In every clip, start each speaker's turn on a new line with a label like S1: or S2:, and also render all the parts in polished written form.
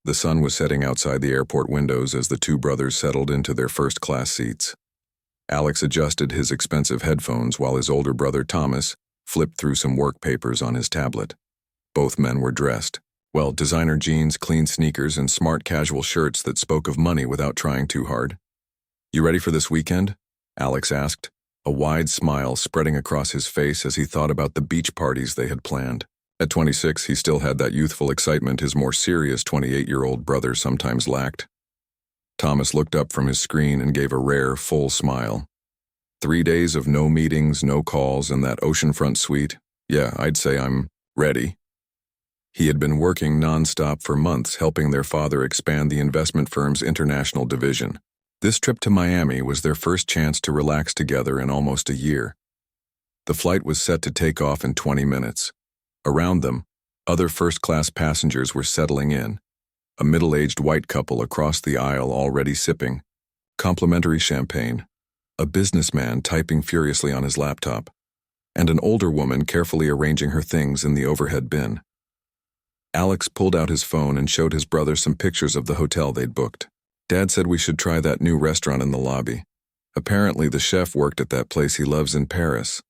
S1: The sun was setting outside the airport windows as the two brothers settled into their first-class seats. Alex adjusted his expensive headphones while his older brother Thomas flipped through some work papers on his tablet. Both men were dressed. Well, designer jeans, clean sneakers, and smart casual shirts that spoke of money without trying too hard. "You ready for this weekend?" Alex asked, a wide smile spreading across his face as he thought about the beach parties they had planned. At 26, he still had that youthful excitement his more serious 28-year-old brother sometimes lacked. Thomas looked up from his screen and gave a rare, full smile. 3 days of no meetings, no calls, and that oceanfront suite. Yeah, I'd say I'm ready. He had been working nonstop for months helping their father expand the investment firm's international division. This trip to Miami was their first chance to relax together in almost a year. The flight was set to take off in 20 minutes. Around them, other first-class passengers were settling in. A middle-aged white couple across the aisle already sipping complimentary champagne, a businessman typing furiously on his laptop, and an older woman carefully arranging her things in the overhead bin. Alex pulled out his phone and showed his brother some pictures of the hotel they'd booked. "Dad said we should try that new restaurant in the lobby. Apparently the chef worked at that place he loves in Paris."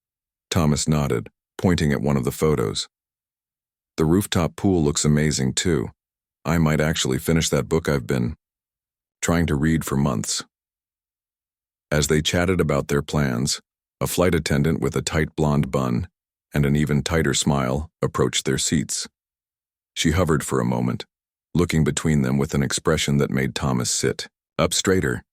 S1: Thomas nodded, pointing at one of the photos. "The rooftop pool looks amazing too. I might actually finish that book I've been trying to read for months." As they chatted about their plans, a flight attendant with a tight blonde bun and an even tighter smile approached their seats. She hovered for a moment, looking between them with an expression that made Thomas sit up straighter.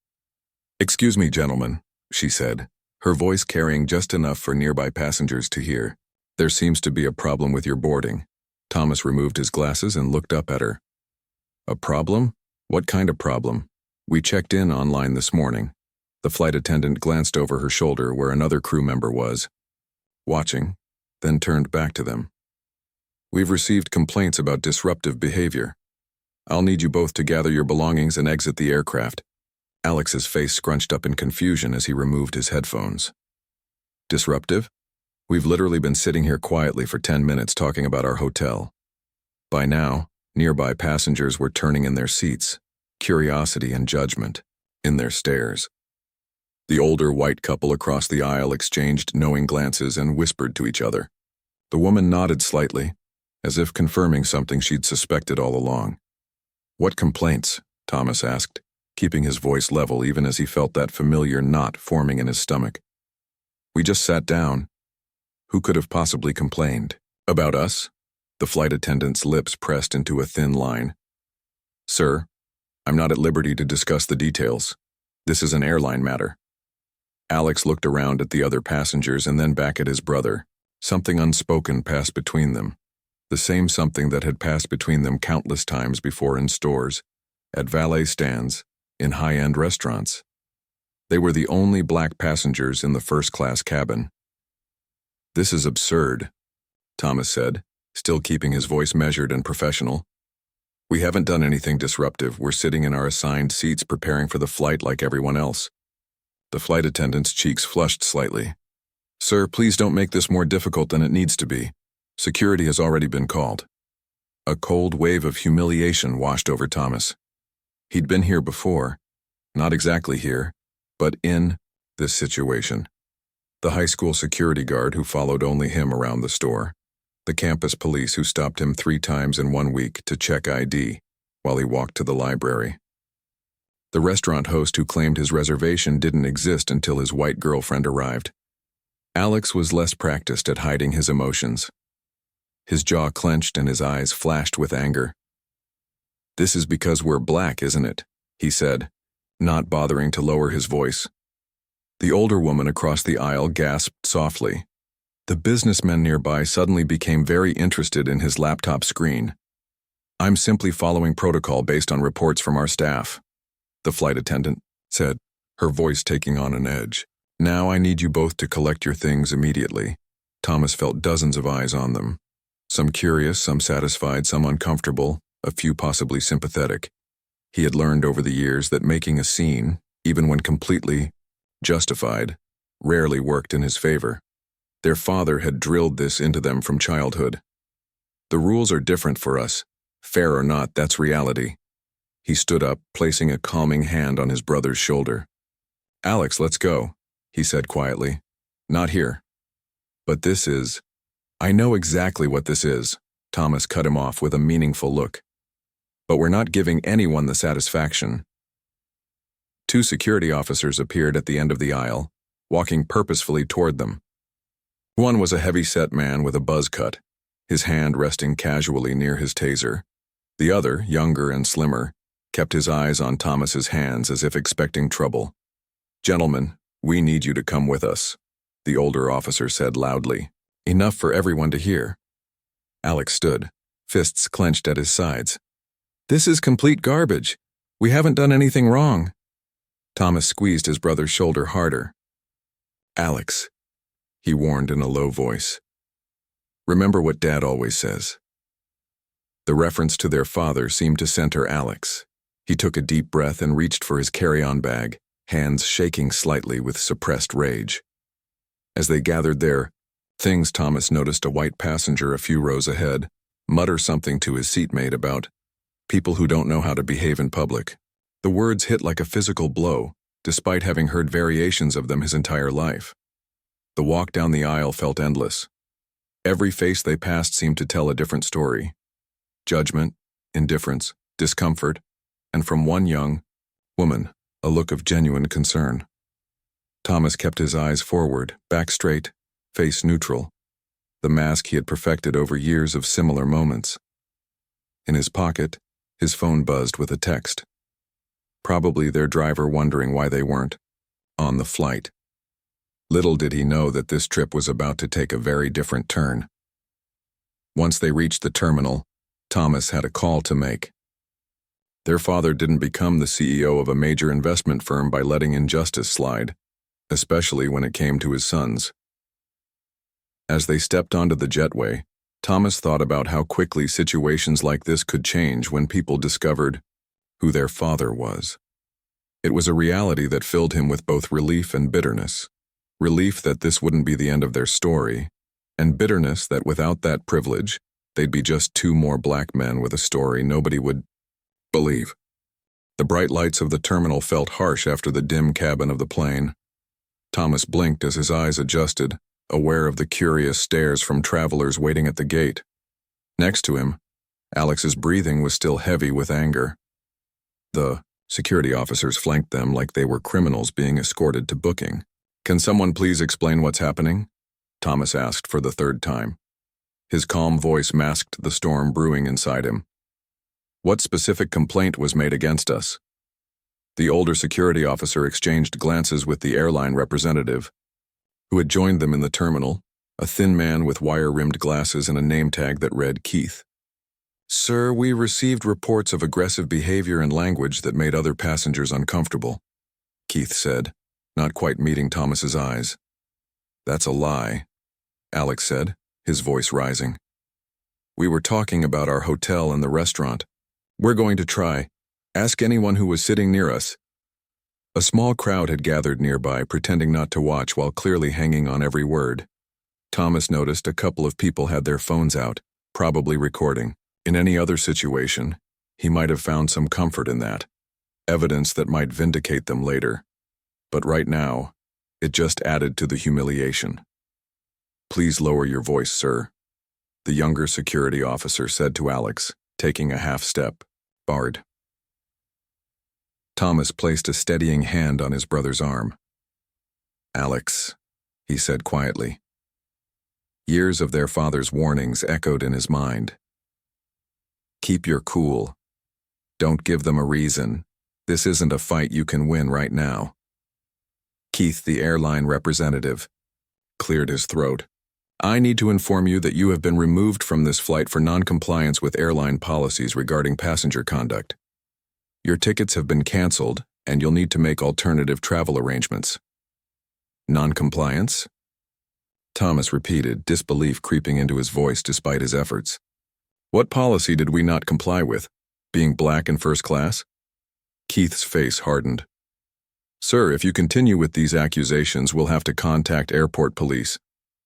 S1: "Excuse me, gentlemen," she said, her voice carrying just enough for nearby passengers to hear. "There seems to be a problem with your boarding." Thomas removed his glasses and looked up at her. "A problem? What kind of problem?" "We checked in online this morning." The flight attendant glanced over her shoulder where another crew member was watching, then turned back to them. "We've received complaints about disruptive behavior. I'll need you both to gather your belongings and exit the aircraft." Alex's face scrunched up in confusion as he removed his headphones. "Disruptive? We've literally been sitting here quietly for 10 minutes talking about our hotel." By now, nearby passengers were turning in their seats, curiosity and judgment in their stares. The older white couple across the aisle exchanged knowing glances and whispered to each other. The woman nodded slightly, as if confirming something she'd suspected all along. "What complaints?" Thomas asked, keeping his voice level even as he felt that familiar knot forming in his stomach. "We just sat down. Who could have possibly complained? About us?" The flight attendant's lips pressed into a thin line. "Sir, I'm not at liberty to discuss the details. This is an airline matter." Alex looked around at the other passengers and then back at his brother. Something unspoken passed between them. The same something that had passed between them countless times before in stores, at valet stands, in high-end restaurants. They were the only black passengers in the first-class cabin. "This is absurd," Thomas said, still keeping his voice measured and professional. "We haven't done anything disruptive. We're sitting in our assigned seats preparing for the flight like everyone else." The flight attendant's cheeks flushed slightly. "Sir, please don't make this more difficult than it needs to be. Security has already been called." A cold wave of humiliation washed over Thomas. He'd been here before, not exactly here, but in this situation. The high school security guard who followed only him around the store. The campus police who stopped him 3 times in 1 week to check ID while he walked to the library. The restaurant host who claimed his reservation didn't exist until his white girlfriend arrived. Alex was less practiced at hiding his emotions. His jaw clenched and his eyes flashed with anger. "This is because we're black, isn't it?" he said, not bothering to lower his voice. The older woman across the aisle gasped softly. The businessman nearby suddenly became very interested in his laptop screen. "I'm simply following protocol based on reports from our staff," the flight attendant said, her voice taking on an edge. "Now I need you both to collect your things immediately." Thomas felt dozens of eyes on them. Some curious, some satisfied, some uncomfortable, a few possibly sympathetic. He had learned over the years that making a scene, even when completely justified, rarely worked in his favor. Their father had drilled this into them from childhood. "The rules are different for us. Fair or not, that's reality," He stood up, placing a calming hand on his brother's shoulder. "Alex, let's go," he said quietly. "Not here." "But this is—" "I know exactly what this is," Thomas cut him off with a meaningful look. "But we're not giving anyone the satisfaction." Two security officers appeared at the end of the aisle, walking purposefully toward them. One was a heavy-set man with a buzz cut, his hand resting casually near his taser. The other, younger and slimmer, kept his eyes on Thomas's hands as if expecting trouble. "Gentlemen, we need you to come with us," the older officer said loudly, enough for everyone to hear. Alex stood, fists clenched at his sides. "This is complete garbage. We haven't done anything wrong." Thomas squeezed his brother's shoulder harder. "Alex," he warned in a low voice. "Remember what Dad always says." The reference to their father seemed to center Alex. He took a deep breath and reached for his carry-on bag, hands shaking slightly with suppressed rage. As they gathered their things, Thomas noticed a white passenger a few rows ahead mutter something to his seatmate about people who don't know how to behave in public. The words hit like a physical blow, despite having heard variations of them his entire life. The walk down the aisle felt endless. Every face they passed seemed to tell a different story. Judgment, indifference, discomfort, and from one young woman, a look of genuine concern. Thomas kept his eyes forward, back straight, face neutral, the mask he had perfected over years of similar moments. In his pocket, his phone buzzed with a text. Probably their driver wondering why they weren't on the flight. Little did he know that this trip was about to take a very different turn. Once they reached the terminal, Thomas had a call to make. Their father didn't become the CEO of a major investment firm by letting injustice slide, especially when it came to his sons. As they stepped onto the jetway, Thomas thought about how quickly situations like this could change when people discovered who their father was. It was a reality that filled him with both relief and bitterness. Relief that this wouldn't be the end of their story, and bitterness that without that privilege, they'd be just two more black men with a story nobody would believe. The bright lights of the terminal felt harsh after the dim cabin of the plane. Thomas blinked as his eyes adjusted, aware of the curious stares from travelers waiting at the gate. Next to him, Alex's breathing was still heavy with anger. The security officers flanked them like they were criminals being escorted to booking. "Can someone please explain what's happening?" Thomas asked for the third time. His calm voice masked the storm brewing inside him. "What specific complaint was made against us?" The older security officer exchanged glances with the airline representative, who had joined them in the terminal, a thin man with wire-rimmed glasses and a name tag that read Keith. "Sir, we received reports of aggressive behavior and language that made other passengers uncomfortable," Keith said, not quite meeting Thomas's eyes. "That's a lie," Alex said, his voice rising. "We were talking about our hotel and the restaurant. We're going to try. Ask anyone who was sitting near us." A small crowd had gathered nearby, pretending not to watch while clearly hanging on every word. Thomas noticed a couple of people had their phones out, probably recording. In any other situation, he might have found some comfort in that, evidence that might vindicate them later. But right now, it just added to the humiliation. "Please lower your voice, sir," the younger security officer said to Alex, taking a half step, barred. Thomas placed a steadying hand on his brother's arm. "Alex," he said quietly. Years of their father's warnings echoed in his mind. "Keep your cool. Don't give them a reason. This isn't a fight you can win right now." Keith, the airline representative, cleared his throat. "I need to inform you that you have been removed from this flight for non-compliance with airline policies regarding passenger conduct. Your tickets have been canceled, and you'll need to make alternative travel arrangements." "Non-compliance?" Thomas repeated, disbelief creeping into his voice despite his efforts. "What policy did we not comply with? Being black in first class?" Keith's face hardened. "Sir, if you continue with these accusations, we'll have to contact airport police.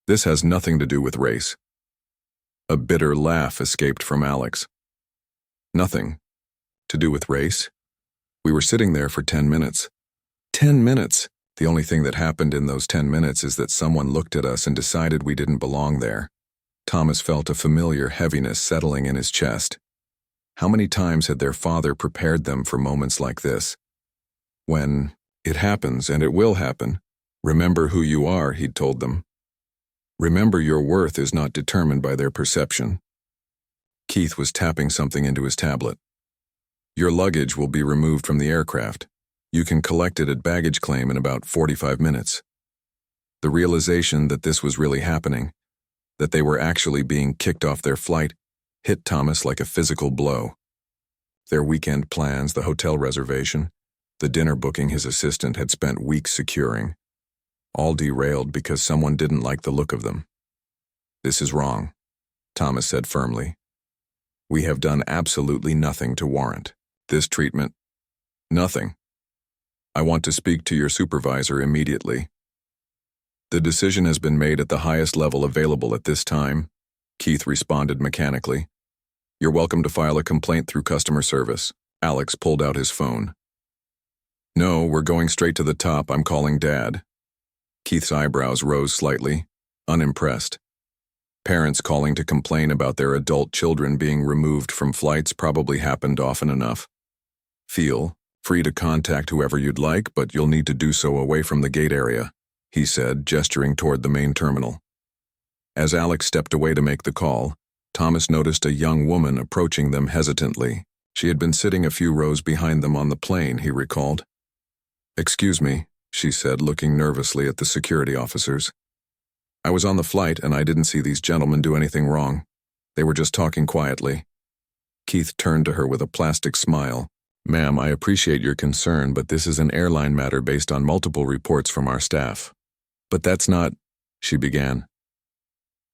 S1: This has nothing to do with race." A bitter laugh escaped from Alex. "Nothing. To do with race? We were sitting there for 10 minutes. 10 minutes! The only thing that happened in those 10 minutes is that someone looked at us and decided we didn't belong there. Thomas felt a familiar heaviness settling in his chest. How many times had their father prepared them for moments like this? When it happens, and it will happen, remember who you are, he'd told them. Remember your worth is not determined by their perception. Keith was tapping something into his tablet. Your luggage will be removed from the aircraft. You can collect it at baggage claim in about 45 minutes. The realization that this was really happening, that they were actually being kicked off their flight, hit Thomas like a physical blow. Their weekend plans, the hotel reservation, the dinner booking his assistant had spent weeks securing, all derailed because someone didn't like the look of them. This is wrong, Thomas said firmly. We have done absolutely nothing to warrant this treatment. Nothing. I want to speak to your supervisor immediately. The decision has been made at the highest level available at this time, Keith responded mechanically. You're welcome to file a complaint through customer service. Alex pulled out his phone. No, we're going straight to the top. I'm calling Dad. Keith's eyebrows rose slightly, unimpressed. Parents calling to complain about their adult children being removed from flights probably happened often enough. Feel free to contact whoever you'd like, but you'll need to do so away from the gate area, he said, gesturing toward the main terminal. As Alex stepped away to make the call, Thomas noticed a young woman approaching them hesitantly. She had been sitting a few rows behind them on the plane, he recalled. Excuse me, she said, looking nervously at the security officers. I was on the flight and I didn't see these gentlemen do anything wrong. They were just talking quietly. Keith turned to her with a plastic smile. Ma'am, I appreciate your concern, but this is an airline matter based on multiple reports from our staff. But that's not, she began.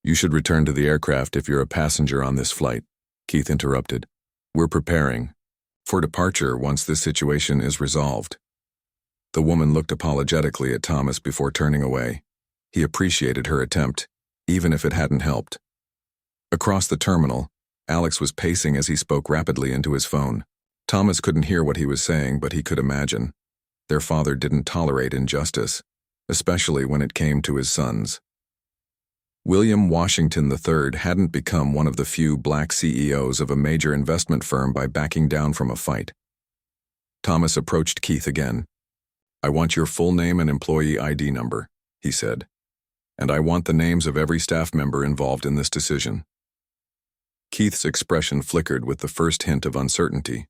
S1: You should return to the aircraft if you're a passenger on this flight, Keith interrupted. We're preparing for departure once this situation is resolved. The woman looked apologetically at Thomas before turning away. He appreciated her attempt, even if it hadn't helped. Across the terminal, Alex was pacing as he spoke rapidly into his phone. Thomas couldn't hear what he was saying, but he could imagine. Their father didn't tolerate injustice, especially when it came to his sons. William Washington III hadn't become one of the few black CEOs of a major investment firm by backing down from a fight. Thomas approached Keith again. I want your full name and employee ID number, he said. And I want the names of every staff member involved in this decision. Keith's expression flickered with the first hint of uncertainty.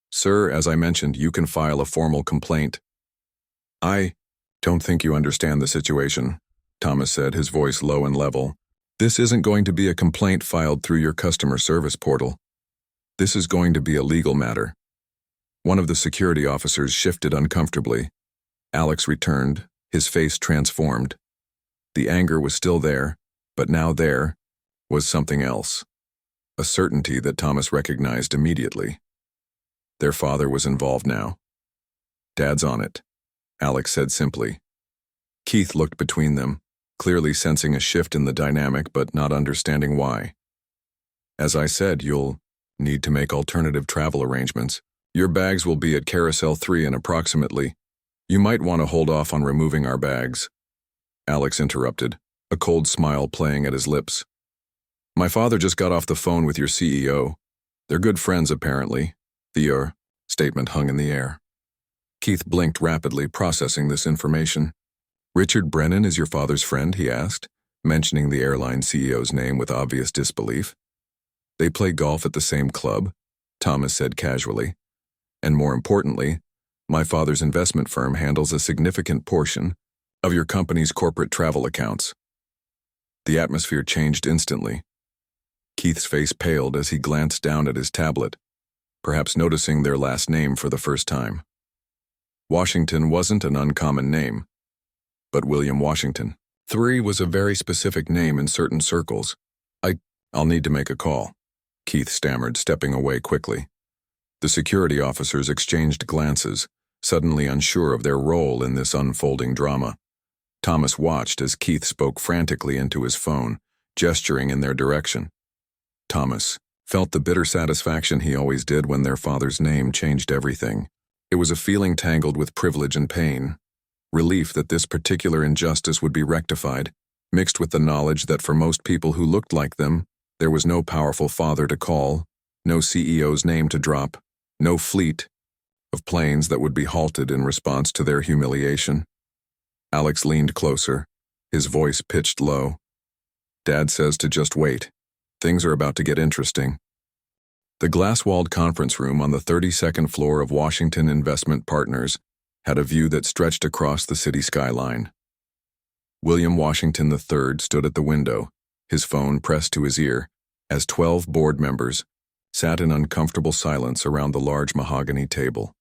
S1: Sir, as I mentioned, you can file a formal complaint. I don't think you understand the situation, Thomas said, his voice low and level. This isn't going to be a complaint filed through your customer service portal. This is going to be a legal matter. One of the security officers shifted uncomfortably. Alex returned, his face transformed. The anger was still there, but now there was something else. A certainty that Thomas recognized immediately. Their father was involved now. Dad's on it, Alex said simply. Keith looked between them, clearly sensing a shift in the dynamic but not understanding why. As I said, you'll need to make alternative travel arrangements. Your bags will be at Carousel 3 in approximately. You might want to hold off on removing our bags. Alex interrupted, a cold smile playing at his lips. My father just got off the phone with your CEO. They're good friends, apparently. The statement hung in the air. Keith blinked rapidly, processing this information. Richard Brennan is your father's friend, he asked, mentioning the airline CEO's name with obvious disbelief. They play golf at the same club, Thomas said casually. And more importantly, my father's investment firm handles a significant portion of your company's corporate travel accounts. The atmosphere changed instantly. Keith's face paled as he glanced down at his tablet, perhaps noticing their last name for the first time. Washington wasn't an uncommon name, but William Washington III was a very specific name in certain circles. I'll need to make a call, Keith stammered, stepping away quickly. The security officers exchanged glances, suddenly unsure of their role in this unfolding drama. Thomas watched as Keith spoke frantically into his phone, gesturing in their direction. Thomas, felt the bitter satisfaction he always did when their father's name changed everything. It was a feeling tangled with privilege and pain, relief that this particular injustice would be rectified, mixed with the knowledge that for most people who looked like them, there was no powerful father to call, no CEO's name to drop, no fleet of planes that would be halted in response to their humiliation. Alex leaned closer, his voice pitched low. Dad says to just wait. Things are about to get interesting. The glass-walled conference room on the 32nd floor of Washington Investment Partners had a view that stretched across the city skyline. William Washington III stood at the window, his phone pressed to his ear, as 12 board members sat in uncomfortable silence around the large mahogany table.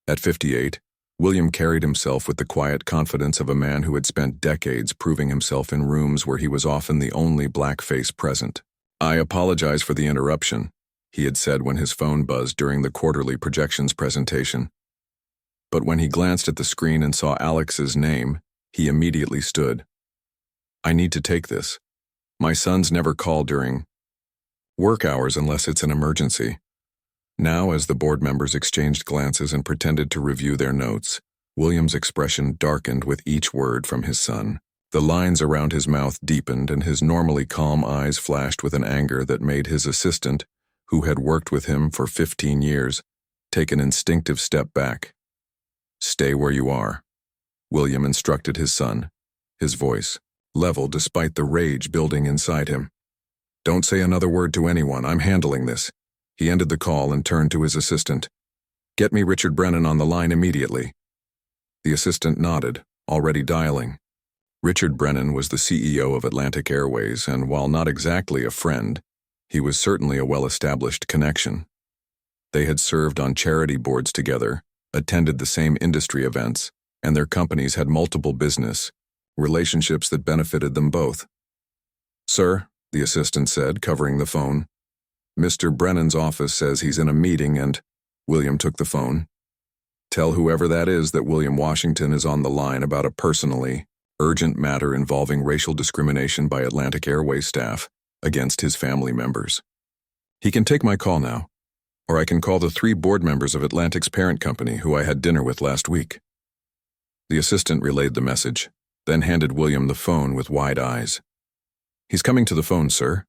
S1: At 58, William carried himself with the quiet confidence of a man who had spent decades proving himself in rooms where he was often the only black face present. "I apologize for the interruption," he had said when his phone buzzed during the quarterly projections presentation. But when he glanced at the screen and saw Alex's name, he immediately stood. "I need to take this. My sons never call during work hours unless it's an emergency." Now, as the board members exchanged glances and pretended to review their notes, William's expression darkened with each word from his son. The lines around his mouth deepened and his normally calm eyes flashed with an anger that made his assistant, who had worked with him for 15 years, take an instinctive step back. "Stay where you are," William instructed his son, his voice level despite the rage building inside him. "Don't say another word to anyone. I'm handling this." He ended the call and turned to his assistant. "Get me Richard Brennan on the line immediately." The assistant nodded, already dialing. Richard Brennan was the CEO of Atlantic Airways, and while not exactly a friend, he was certainly a well-established connection. They had served on charity boards together, attended the same industry events, and their companies had multiple business relationships that benefited them both. "Sir," the assistant said, covering the phone, "Mr. Brennan's office says he's in a meeting and—" William took the phone. "Tell whoever that is that William Washington is on the line about a personally urgent matter involving racial discrimination by Atlantic Airways staff against his family members. He can take my call now, or I can call the 3 board members of Atlantic's parent company who I had dinner with last week." The assistant relayed the message, then handed William the phone with wide eyes. "He's coming to the phone, sir."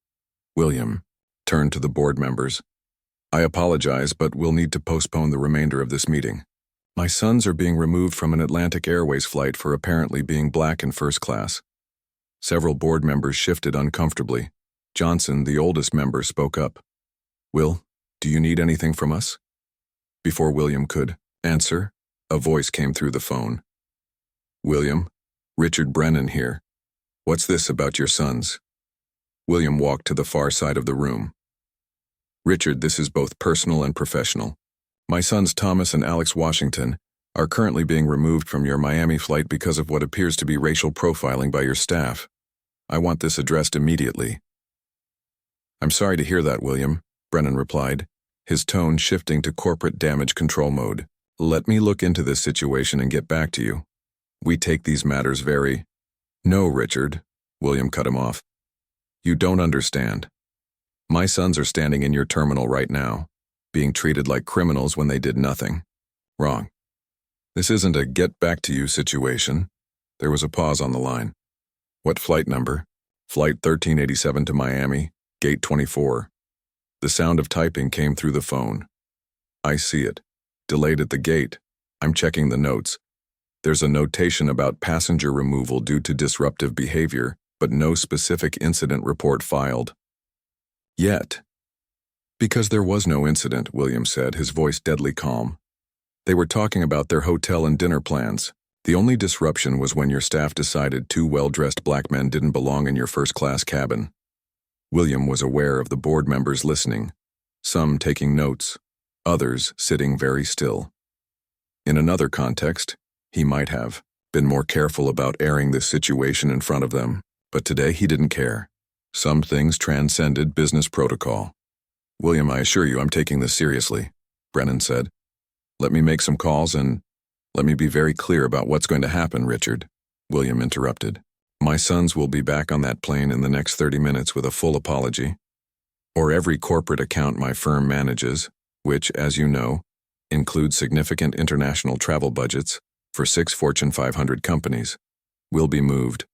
S1: William turned to the board members. "I apologize, but we'll need to postpone the remainder of this meeting. My sons are being removed from an Atlantic Airways flight for apparently being black in first class." Several board members shifted uncomfortably. Johnson, the oldest member, spoke up. "Will, do you need anything from us?" Before William could answer, a voice came through the phone. "William, Richard Brennan here. What's this about your sons?" William walked to the far side of the room. "Richard, this is both personal and professional. My sons Thomas and Alex Washington are currently being removed from your Miami flight because of what appears to be racial profiling by your staff. I want this addressed immediately." "I'm sorry to hear that, William," Brennan replied, his tone shifting to corporate damage control mode. "Let me look into this situation and get back to you. We take these matters very—" "No, Richard," William cut him off. "You don't understand. My sons are standing in your terminal right now, being treated like criminals when they did nothing wrong. This isn't a get-back-to-you situation." There was a pause on the line. "What flight number?" "Flight 1387 to Miami, gate 24. The sound of typing came through the phone. "I see it. Delayed at the gate. I'm checking the notes. There's a notation about passenger removal due to disruptive behavior, but no specific incident report filed." "Yet." "Because there was no incident," William said, his voice deadly calm. "They were talking about their hotel and dinner plans. The only disruption was when your staff decided 2 well-dressed black men didn't belong in your first-class cabin." William was aware of the board members listening, some taking notes, others sitting very still. In another context, he might have been more careful about airing this situation in front of them, but today he didn't care. Some things transcended business protocol. "William, I assure you I'm taking this seriously," Brennan said. "Let me make some calls and let me be very clear about what's going to happen, Richard," William interrupted. "My sons will be back on that plane in the next 30 minutes with a full apology. or every corporate account my firm manages, which, as you know, includes significant international travel budgets for 6 Fortune 500 companies, will be moved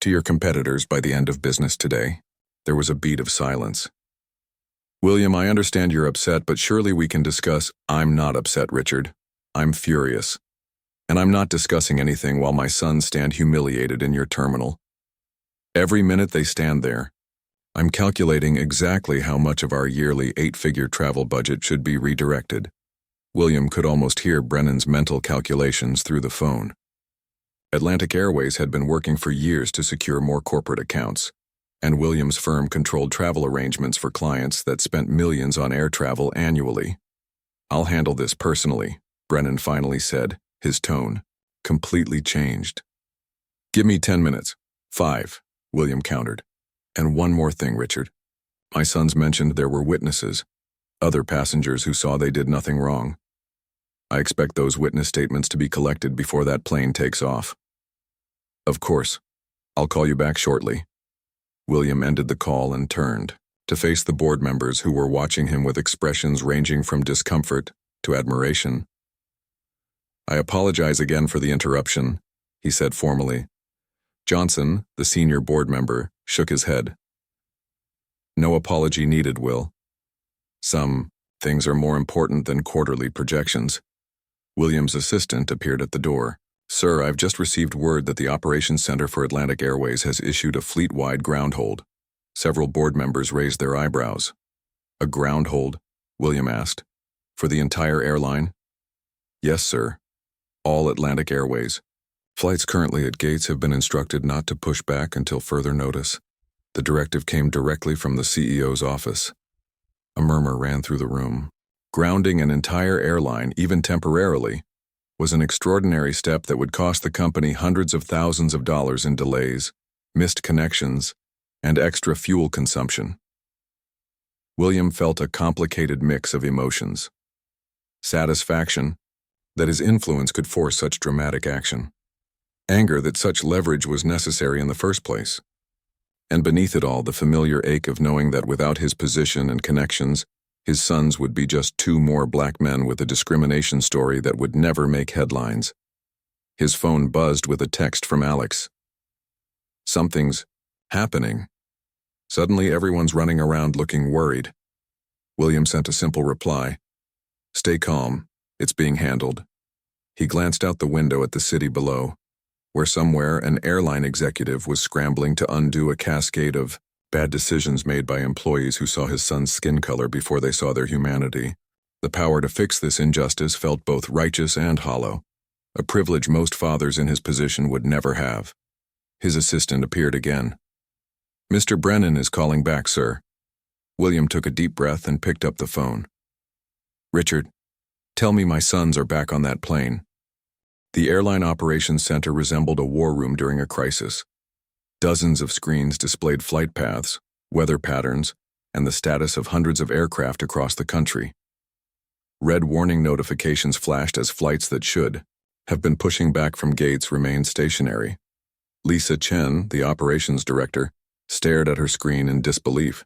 S1: to your competitors by the end of business today. There was a beat of silence. William, I understand you're upset, but surely we can discuss. I'm not upset, Richard. I'm furious. And I'm not discussing anything while my sons stand humiliated in your terminal. Every minute they stand there, I'm calculating exactly how much of our yearly 8-figure travel budget should be redirected. William could almost hear Brennan's mental calculations through the phone. Atlantic Airways had been working for years to secure more corporate accounts, and William's firm controlled travel arrangements for clients that spent millions on air travel annually. I'll handle this personally, Brennan finally said, his tone completely changed. Give me 10 minutes. 5, William countered. And one more thing, Richard. My sons mentioned there were witnesses, other passengers who saw they did nothing wrong. I expect those witness statements to be collected before that plane takes off. Of course. I'll call you back shortly. William ended the call and turned to face the board members who were watching him with expressions ranging from discomfort to admiration. I apologize again for the interruption, he said formally. Johnson, the senior board member, shook his head. No apology needed, Will. Some things are more important than quarterly projections. William's assistant appeared at the door. Sir, I've just received word that the Operations Center for Atlantic Airways has issued a fleet-wide ground hold. Several board members raised their eyebrows. A ground hold? William asked. For the entire airline? Yes, sir. All Atlantic Airways. Flights currently at gates have been instructed not to push back until further notice. The directive came directly from the CEO's office. A murmur ran through the room. Grounding an entire airline, even temporarily, was an extraordinary step that would cost the company hundreds of thousands of dollars in delays, missed connections, and extra fuel consumption. William felt a complicated mix of emotions. Satisfaction that his influence could force such dramatic action. Anger that such leverage was necessary in the first place. And beneath it all, the familiar ache of knowing that without his position and connections, his sons would be just 2 more black men with a discrimination story that would never make headlines. His phone buzzed with a text from Alex. Something's happening. Suddenly everyone's running around looking worried. William sent a simple reply. Stay calm. It's being handled. He glanced out the window at the city below, where somewhere an airline executive was scrambling to undo a cascade of bad decisions made by employees who saw his son's skin color before they saw their humanity. The power to fix this injustice felt both righteous and hollow, a privilege most fathers in his position would never have. His assistant appeared again. Mr. Brennan is calling back, sir. William took a deep breath and picked up the phone. Richard, tell me my sons are back on that plane. The Airline Operations Center resembled a war room during a crisis. Dozens of screens displayed flight paths, weather patterns, and the status of hundreds of aircraft across the country. Red warning notifications flashed as flights that should have been pushing back from gates remained stationary. Lisa Chen, the operations director, stared at her screen in disbelief.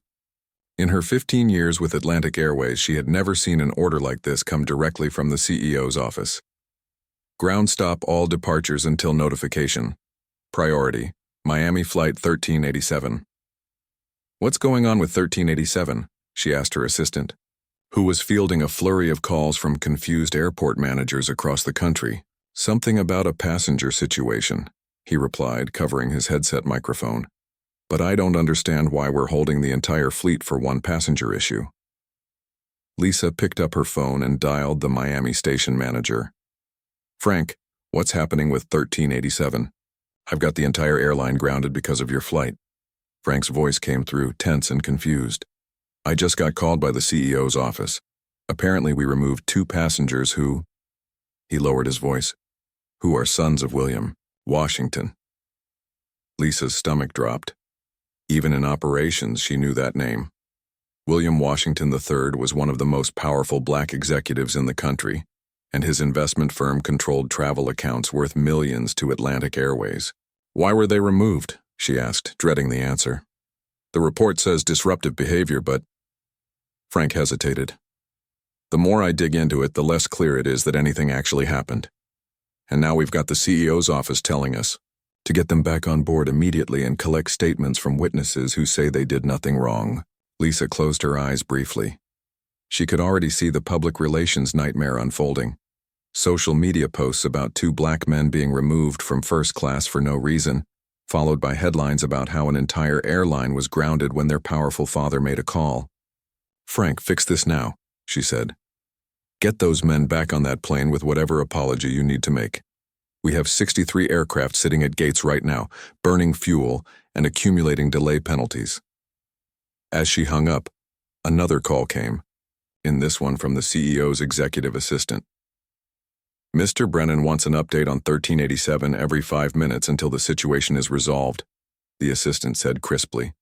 S1: In her 15 years with Atlantic Airways, she had never seen an order like this come directly from the CEO's office. Ground stop all departures until notification. Priority. Miami Flight 1387. What's going on with 1387? She asked her assistant, who was fielding a flurry of calls from confused airport managers across the country. Something about a passenger situation, he replied, covering his headset microphone. But I don't understand why we're holding the entire fleet for one passenger issue. Lisa picked up her phone and dialed the Miami station manager. Frank, what's happening with 1387? I've got the entire airline grounded because of your flight. Frank's voice came through, tense and confused. I just got called by the CEO's office. Apparently we removed 2 passengers who... He lowered his voice. Who are sons of William Washington. Lisa's stomach dropped. Even in operations, she knew that name. William Washington III was one of the most powerful black executives in the country, and his investment firm controlled travel accounts worth millions to Atlantic Airways. Why were they removed? She asked, dreading the answer. The report says disruptive behavior, but Frank hesitated. The more I dig into it, the less clear it is that anything actually happened. And now we've got the CEO's office telling us to get them back on board immediately and collect statements from witnesses who say they did nothing wrong. Lisa closed her eyes briefly. She could already see the public relations nightmare unfolding. Social media posts about 2 black men being removed from first class for no reason, followed by headlines about how an entire airline was grounded when their powerful father made a call. "Frank, fix this now," she said. "Get those men back on that plane with whatever apology you need to make. We have 63 aircraft sitting at gates right now, burning fuel and accumulating delay penalties." As she hung up, another call came, in this one from the CEO's executive assistant. "Mr. Brennan wants an update on 1387 every 5 minutes until the situation is resolved," the assistant said crisply.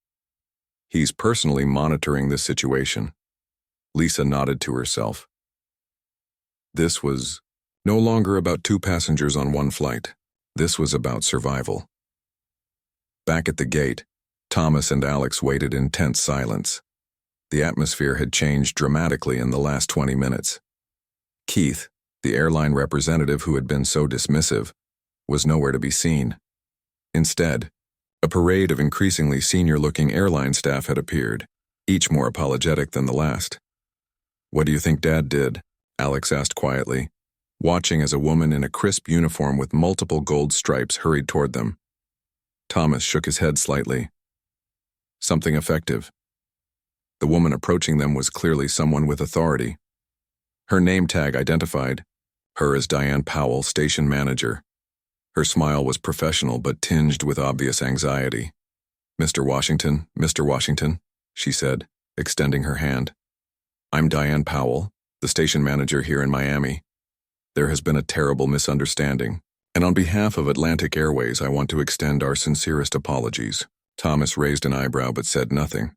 S1: "He's personally monitoring this situation." Lisa nodded to herself. This was no longer about 2 passengers on one flight. This was about survival. Back at the gate, Thomas and Alex waited in tense silence. The atmosphere had changed dramatically in the last 20 minutes. Keith, the airline representative who had been so dismissive, was nowhere to be seen. Instead, a parade of increasingly senior-looking airline staff had appeared, each more apologetic than the last. "What do you think Dad did?" Alex asked quietly, watching as a woman in a crisp uniform with multiple gold stripes hurried toward them. Thomas shook his head slightly. "Something effective." The woman approaching them was clearly someone with authority. Her name tag identified her as Diane Powell, station manager. Her smile was professional but tinged with obvious anxiety. Mr. Washington, she said, extending her hand. "I'm Diane Powell, the station manager here in Miami. There has been a terrible misunderstanding, and on behalf of Atlantic Airways, I want to extend our sincerest apologies." Thomas raised an eyebrow but said nothing.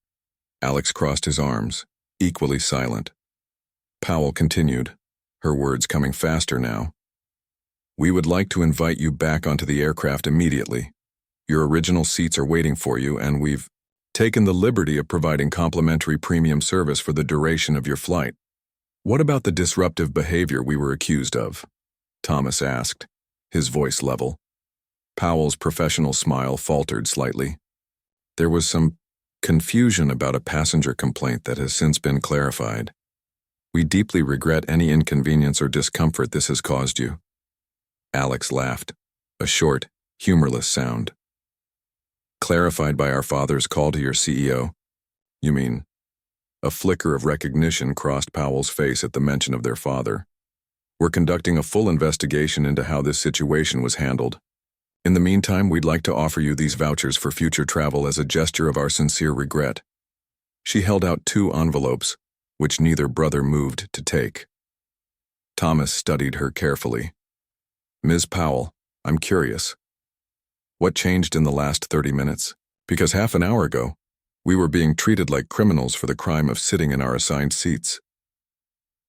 S1: Alex crossed his arms, equally silent. Powell continued, her words coming faster now. "We would like to invite you back onto the aircraft immediately. Your original seats are waiting for you, and we've taken the liberty of providing complimentary premium service for the duration of your flight." "What about the disruptive behavior we were accused of?" Thomas asked, his voice level. Powell's professional smile faltered slightly. "There was some confusion about a passenger complaint that has since been clarified. We deeply regret any inconvenience or discomfort this has caused you." Alex laughed, a short, humorless sound. "Clarified by our father's call to your CEO? You mean?" A flicker of recognition crossed Powell's face at the mention of their father. "We're conducting a full investigation into how this situation was handled. In the meantime, we'd like to offer you these vouchers for future travel as a gesture of our sincere regret." She held out 2 envelopes, which neither brother moved to take. Thomas studied her carefully. "Ms. Powell, I'm curious. What changed in the last 30 minutes? Because half an hour ago, we were being treated like criminals for the crime of sitting in our assigned seats."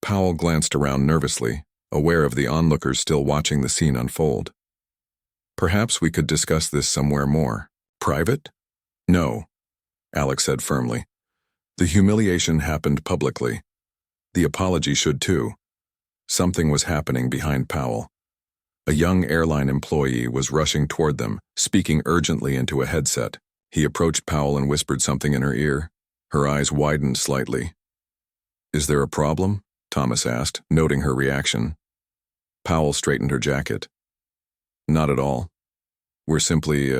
S1: Powell glanced around nervously, aware of the onlookers still watching the scene unfold. "Perhaps we could discuss this somewhere more private?" "No," Alex said firmly. "The humiliation happened publicly. The apology should too." Something was happening behind Powell. A young airline employee was rushing toward them, speaking urgently into a headset. He approached Powell and whispered something in her ear. Her eyes widened slightly. "Is there a problem?" Thomas asked, noting her reaction. Powell straightened her jacket. "Not at all. We're simply,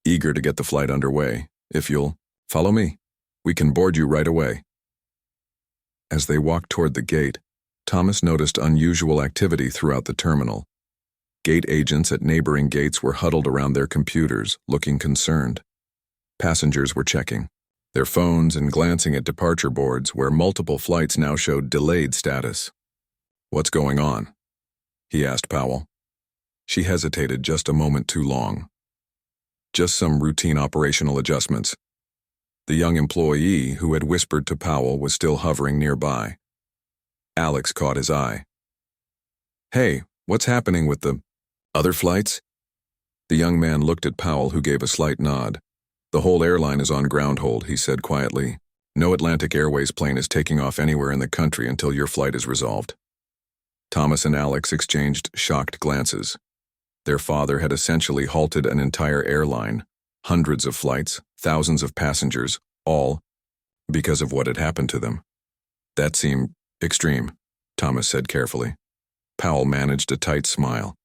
S1: eager to get the flight underway. If you'll follow me, we can board you right away." As they walked toward the gate, Thomas noticed unusual activity throughout the terminal. Gate agents at neighboring gates were huddled around their computers, looking concerned. Passengers were checking their phones and glancing at departure boards where multiple flights now showed delayed status. "What's going on?" he asked Powell. She hesitated just a moment too long. "Just some routine operational adjustments." The young employee who had whispered to Powell was still hovering nearby. Alex caught his eye. "Hey, what's happening with the other flights?" The young man looked at Powell, who gave a slight nod. "The whole airline is on ground hold," he said quietly. No Atlantic Airways plane is taking off anywhere in the country until your flight is resolved. Thomas and Alex exchanged shocked glances. Their father had essentially halted an entire airline, hundreds of flights, thousands of passengers, all because of what had happened to them. That seemed extreme, Thomas said carefully. Powell managed a tight smile.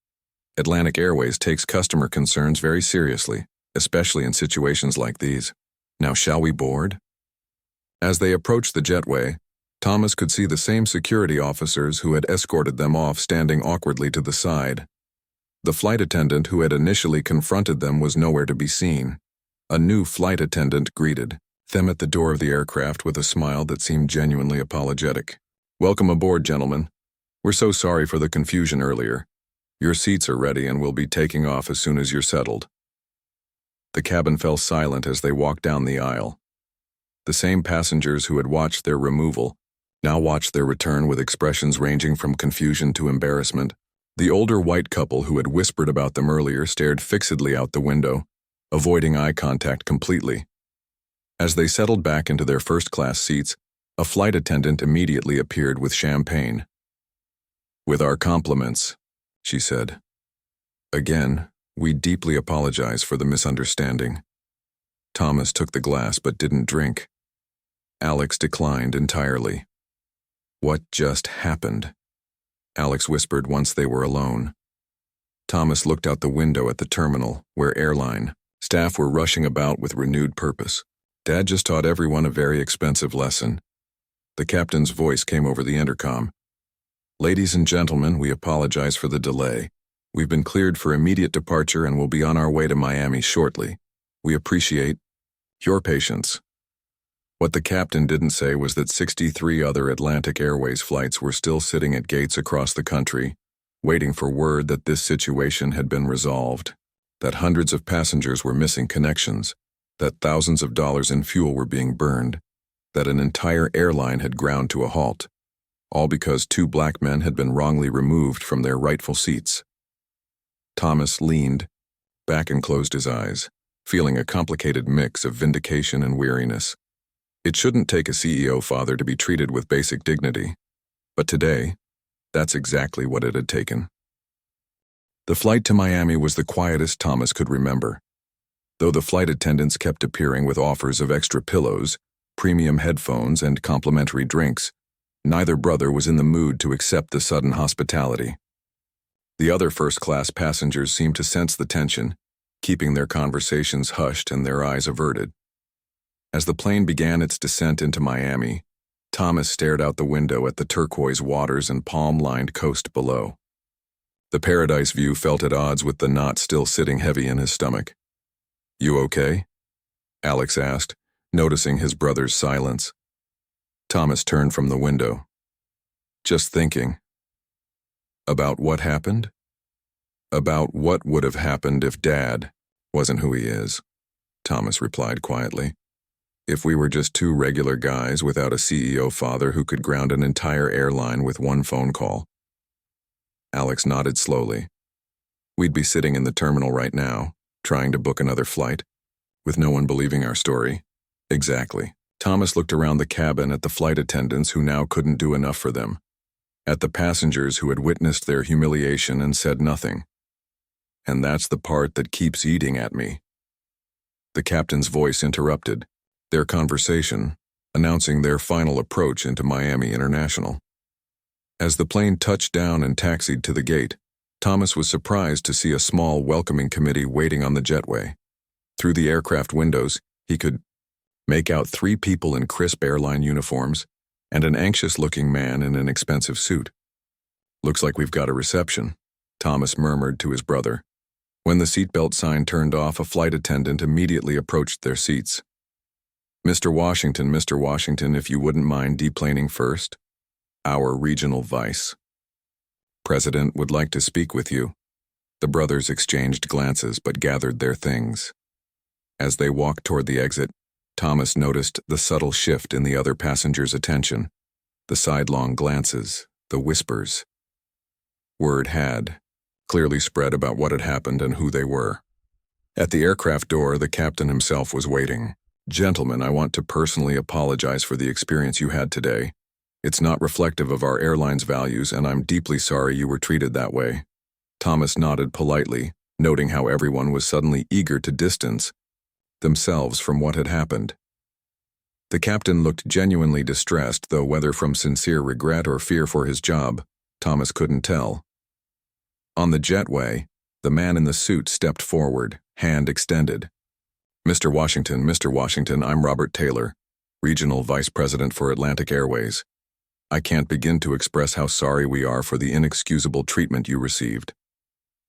S1: Atlantic Airways takes customer concerns very seriously, especially in situations like these. Now shall we board? As they approached the jetway, Thomas could see the same security officers who had escorted them off standing awkwardly to the side. The flight attendant who had initially confronted them was nowhere to be seen. A new flight attendant greeted them at the door of the aircraft with a smile that seemed genuinely apologetic. "Welcome aboard, gentlemen. We're so sorry for the confusion earlier. Your seats are ready and we'll be taking off as soon as you're settled." The cabin fell silent as they walked down the aisle. The same passengers who had watched their removal now watched their return with expressions ranging from confusion to embarrassment. The older white couple who had whispered about them earlier stared fixedly out the window, avoiding eye contact completely. As they settled back into their first-class seats, a flight attendant immediately appeared with champagne. "With our compliments," she said. "Again, we deeply apologize for the misunderstanding." Thomas took the glass but didn't drink. Alex declined entirely. "What just happened?" Alex whispered once they were alone. Thomas looked out the window at the terminal, where airline staff were rushing about with renewed purpose. "Dad just taught everyone a very expensive lesson." The captain's voice came over the intercom. "Ladies and gentlemen, we apologize for the delay. We've been cleared for immediate departure and will be on our way to Miami shortly. We appreciate your patience." What the captain didn't say was that 63 other Atlantic Airways flights were still sitting at gates across the country, waiting for word that this situation had been resolved, that hundreds of passengers were missing connections, that thousands of dollars in fuel were being burned, that an entire airline had ground to a halt, all because 2 black men had been wrongly removed from their rightful seats. Thomas leaned back and closed his eyes, feeling a complicated mix of vindication and weariness. It shouldn't take a CEO father to be treated with basic dignity, but today, that's exactly what it had taken. The flight to Miami was the quietest Thomas could remember. Though the flight attendants kept appearing with offers of extra pillows, premium headphones, and complimentary drinks, neither brother was in the mood to accept the sudden hospitality. The other first-class passengers seemed to sense the tension, keeping their conversations hushed and their eyes averted. As the plane began its descent into Miami, Thomas stared out the window at the turquoise waters and palm-lined coast below. The paradise view felt at odds with the knot still sitting heavy in his stomach. "You okay?" Alex asked, noticing his brother's silence. Thomas turned from the window. "Just thinking." "About what happened?" "About what would have happened if Dad wasn't who he is," Thomas replied quietly. "If we were just 2 regular guys without a CEO father who could ground an entire airline with 1 phone call." Alex nodded slowly. "We'd be sitting in the terminal right now, trying to book another flight, with no one believing our story." "Exactly." Thomas looked around the cabin at the flight attendants who now couldn't do enough for them, at the passengers who had witnessed their humiliation and said nothing. "And that's the part that keeps eating at me." The captain's voice interrupted their conversation, announcing their final approach into Miami International. As the plane touched down and taxied to the gate, Thomas was surprised to see a small welcoming committee waiting on the jetway. Through the aircraft windows, he could make out 3 people in crisp airline uniforms and an anxious-looking man in an expensive suit. "Looks like we've got a reception," Thomas murmured to his brother. When the seatbelt sign turned off, a flight attendant immediately approached their seats. Mr. Washington, if you wouldn't mind deplaning first. Our regional vice president would like to speak with you." The brothers exchanged glances but gathered their things. As they walked toward the exit, Thomas noticed the subtle shift in the other passengers' attention, the sidelong glances, the whispers. Word had clearly spread about what had happened and who they were. At the aircraft door, the captain himself was waiting. Gentlemen, I want to personally apologize for the experience you had today. It's not reflective of our airline's values, and I'm deeply sorry you were treated that way. Thomas nodded politely, noting how everyone was suddenly eager to distance themselves from what had happened. The captain looked genuinely distressed, though whether from sincere regret or fear for his job, Thomas couldn't tell. On the jetway, the man in the suit stepped forward, hand extended. Mr. Washington, I'm Robert Taylor, Regional Vice President for Atlantic Airways. I can't begin to express how sorry we are for the inexcusable treatment you received.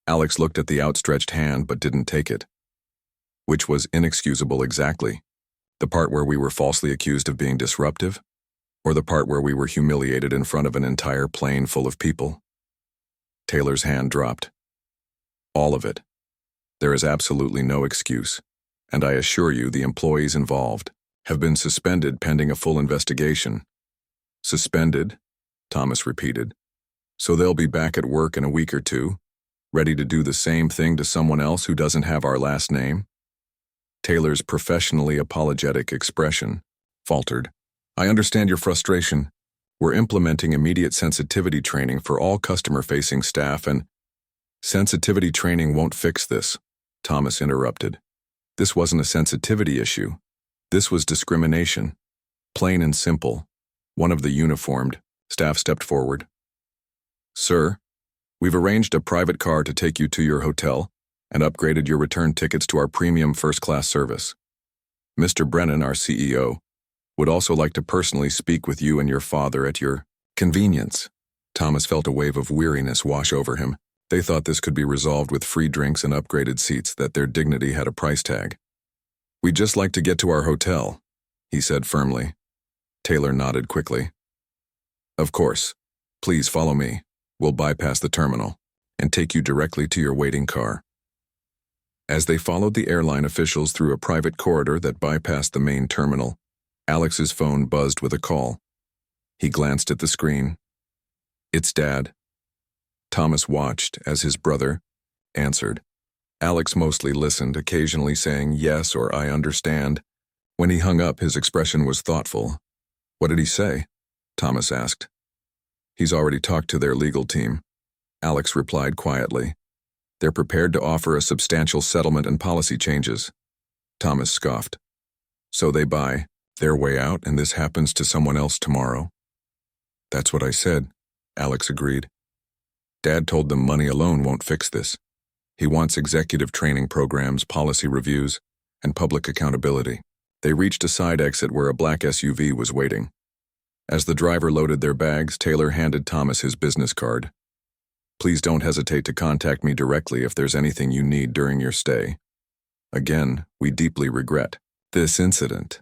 S1: Alex looked at the outstretched hand but didn't take it. Which was inexcusable exactly? The part where we were falsely accused of being disruptive? Or the part where we were humiliated in front of an entire plane full of people? Taylor's hand dropped. All of it. There is absolutely no excuse, and I assure you the employees involved have been suspended pending a full investigation. Suspended? Thomas repeated. So they'll be back at work in a week or two, ready to do the same thing to someone else who doesn't have our last name? Taylor's professionally apologetic expression faltered. I understand your frustration. We're implementing immediate sensitivity training for all customer-facing staff, and sensitivity training won't fix this, Thomas interrupted. This wasn't a sensitivity issue. This was discrimination. Plain and simple. One of the uniformed staff stepped forward. Sir, we've arranged a private car to take you to your hotel and upgraded your return tickets to our premium first-class service. Mr. Brennan, our CEO, would also like to personally speak with you and your father at your convenience. Thomas felt a wave of weariness wash over him. They thought this could be resolved with free drinks and upgraded seats, that their dignity had a price tag. We'd just like to get to our hotel, he said firmly. Taylor nodded quickly. Of course. Please follow me. We'll bypass the terminal and take you directly to your waiting car. As they followed the airline officials through a private corridor that bypassed the main terminal, Alex's phone buzzed with a call. He glanced at the screen. It's Dad. Thomas watched as his brother answered. Alex mostly listened, occasionally saying yes or I understand. When he hung up, his expression was thoughtful. What did he say? Thomas asked. He's already talked to their legal team. Alex replied quietly. They're prepared to offer a substantial settlement and policy changes. Thomas scoffed. So they buy their way out and this happens to someone else tomorrow? That's what I said, Alex agreed. Dad told them money alone won't fix this. He wants executive training programs, policy reviews, and public accountability. They reached a side exit where a black SUV was waiting. As the driver loaded their bags, Taylor handed Thomas his business card. Please don't hesitate to contact me directly if there's anything you need during your stay. Again, we deeply regret this incident.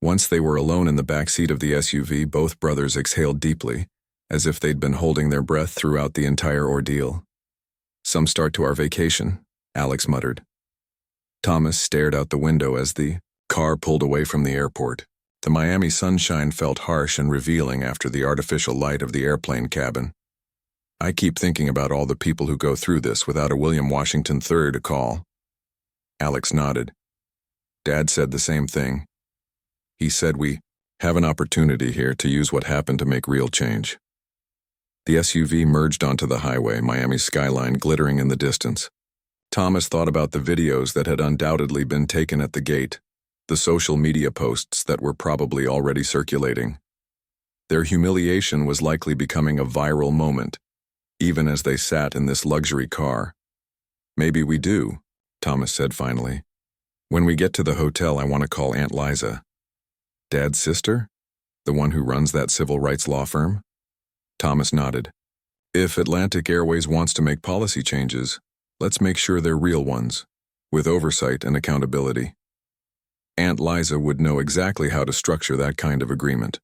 S1: Once they were alone in the back seat of the SUV, both brothers exhaled deeply, as if they'd been holding their breath throughout the entire ordeal. Some start to our vacation, Alex muttered. Thomas stared out the window as the car pulled away from the airport. The Miami sunshine felt harsh and revealing after the artificial light of the airplane cabin. I keep thinking about all the people who go through this without a William Washington III to call. Alex nodded. Dad said the same thing. He said we have an opportunity here to use what happened to make real change. The SUV merged onto the highway, Miami's skyline glittering in the distance. Thomas thought about the videos that had undoubtedly been taken at the gate, the social media posts that were probably already circulating. Their humiliation was likely becoming a viral moment, even as they sat in this luxury car. Maybe we do, Thomas said finally. When we get to the hotel, I want to call Aunt Liza. Dad's sister? The one who runs that civil rights law firm? Thomas nodded. If Atlantic Airways wants to make policy changes, let's make sure they're real ones, with oversight and accountability. Aunt Liza would know exactly how to structure that kind of agreement.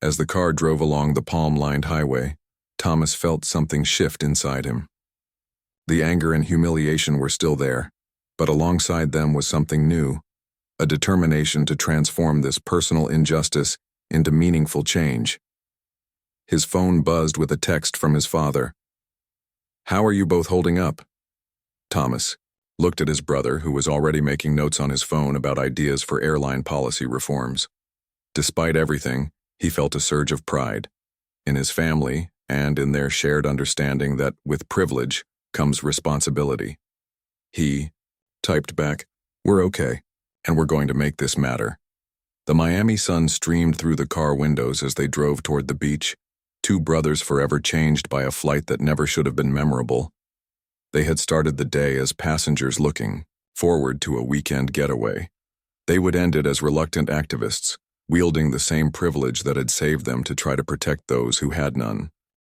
S1: As the car drove along the palm-lined highway, Thomas felt something shift inside him. The anger and humiliation were still there, but alongside them was something new, a determination to transform this personal injustice into meaningful change. His phone buzzed with a text from his father. How are you both holding up? Thomas, looked at his brother, who was already making notes on his phone about ideas for airline policy reforms. Despite everything, he felt a surge of pride in his family and in their shared understanding that with privilege comes responsibility. He typed back, "We're okay, and we're going to make this matter." The Miami sun streamed through the car windows as they drove toward the beach, two brothers forever changed by a flight that never should have been memorable. They had started the day as passengers looking forward to a weekend getaway. They would end it as reluctant activists, wielding the same privilege that had saved them to try to protect those who had none.